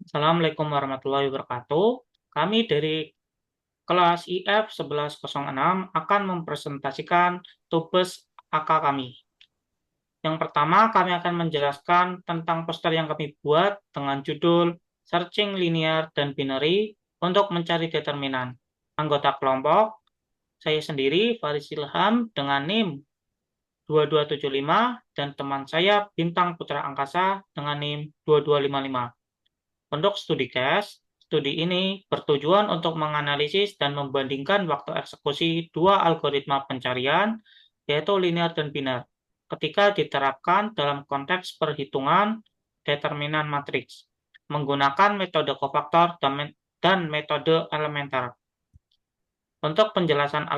Assalamualaikum warahmatullahi wabarakatuh. Kami dari kelas IF 1106 akan mempresentasikan tugas AK kami. Yang pertama, kami akan menjelaskan tentang poster yang kami buat dengan judul Searching Linear dan Binary untuk mencari determinan. Anggota kelompok, saya sendiri, Faris Ilham, dengan NIM 2275, dan teman saya, Bintang Putra Angkasa, dengan NIM 2255. Untuk studi case, studi ini bertujuan untuk menganalisis dan membandingkan waktu eksekusi dua algoritma pencarian, yaitu linear dan biner, ketika diterapkan dalam konteks perhitungan determinan matriks, menggunakan metode kofaktor dan metode elementer. Untuk penjelasan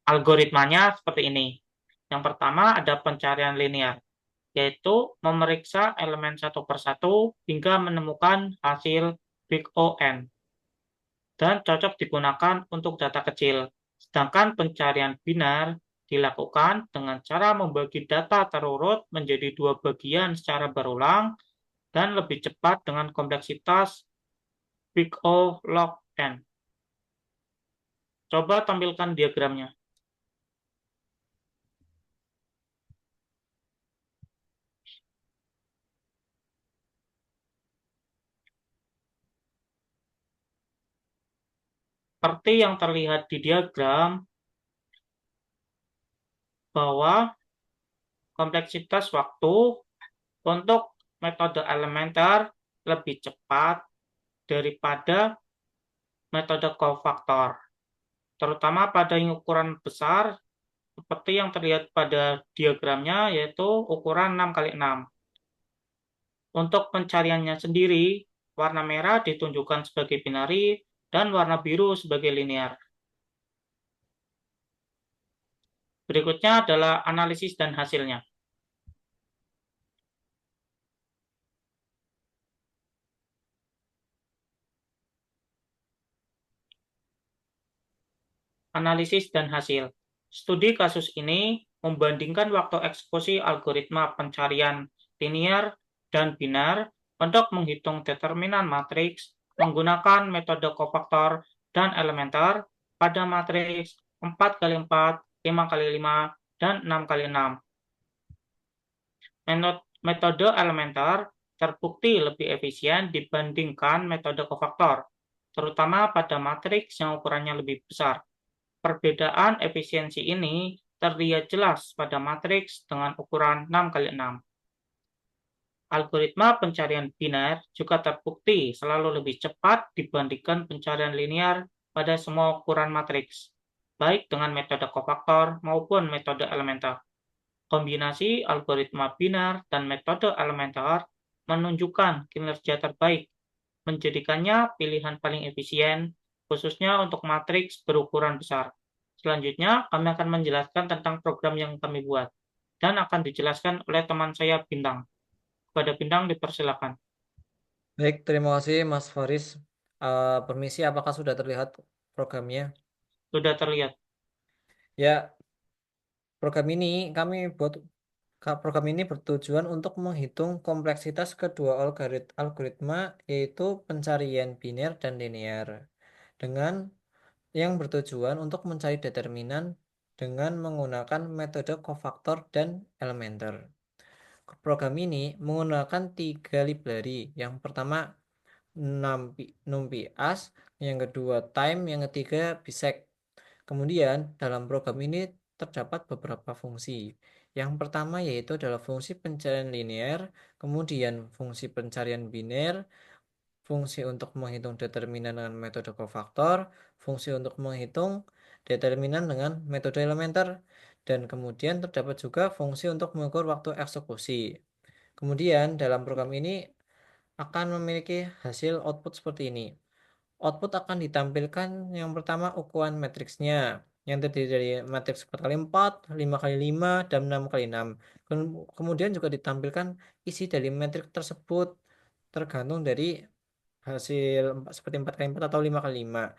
algoritmanya seperti ini. Yang pertama ada pencarian linear, yaitu memeriksa elemen satu persatu hingga menemukan hasil big O(n), dan cocok digunakan untuk data kecil. Sedangkan pencarian binar dilakukan dengan cara membagi data terurut menjadi dua bagian secara berulang dan lebih cepat dengan kompleksitas big O log n. Coba tampilkan diagramnya. Seperti yang terlihat di diagram, bahwa kompleksitas waktu untuk metode elementer lebih cepat daripada metode kofaktor, terutama pada ukuran besar seperti yang terlihat pada diagramnya, yaitu ukuran 6x6. Untuk pencariannya sendiri, warna merah ditunjukkan sebagai binary dan warna biru sebagai linear. Berikutnya adalah analisis dan hasilnya. Analisis dan hasil. Studi kasus ini membandingkan waktu eksekusi algoritma pencarian linear dan binar untuk menghitung determinan matriks menggunakan metode kofaktor dan elementer pada matriks 4x4, 5x5, dan 6x6. Metode elementer terbukti lebih efisien dibandingkan metode kofaktor, terutama pada matriks yang ukurannya lebih besar. Perbedaan efisiensi ini terlihat jelas pada matriks dengan ukuran 6x6. Algoritma pencarian biner juga terbukti selalu lebih cepat dibandingkan pencarian linear pada semua ukuran matriks, baik dengan metode kofaktor maupun metode elementer. Kombinasi algoritma biner dan metode elementer menunjukkan kinerja terbaik, menjadikannya pilihan paling efisien, khususnya untuk matriks berukuran besar. Selanjutnya, kami akan menjelaskan tentang program yang kami buat, dan akan dijelaskan oleh teman saya Bintang. Kepada Bintang dipersilakan. Baik, terima kasih Mas Faris. Permisi, apakah sudah terlihat programnya? Sudah terlihat. Ya, program ini kami buat program ini bertujuan untuk menghitung kompleksitas kedua algoritma yaitu pencarian biner dan linear dengan yang bertujuan untuk mencari determinan dengan menggunakan metode kofaktor dan elementer. Program ini menggunakan tiga library. Yang pertama NumPy-as, yang kedua Time, yang ketiga Bisect. Kemudian dalam program ini terdapat beberapa fungsi. Yang pertama yaitu adalah fungsi pencarian linear, kemudian fungsi pencarian biner, fungsi untuk menghitung determinan dengan metode kofaktor, fungsi untuk menghitung determinan dengan metode elementer, dan kemudian terdapat juga fungsi untuk mengukur waktu eksekusi. Kemudian dalam program ini akan memiliki hasil output seperti ini. Output akan ditampilkan yang pertama ukuran matriksnya yang terdiri dari matriks 4x4, 5x5, dan 6x6. Kemudian juga ditampilkan isi dari matriks tersebut tergantung dari hasil seperti 4x4 atau 5x5.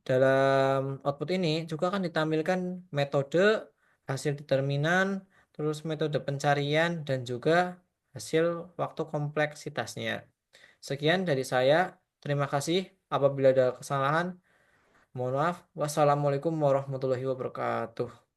Dalam output ini juga akan ditampilkan metode, hasil determinan, terus metode pencarian, dan juga hasil waktu kompleksitasnya. Sekian dari saya. Terima kasih. Apabila ada kesalahan, mohon maaf. Wassalamualaikum warahmatullahi wabarakatuh.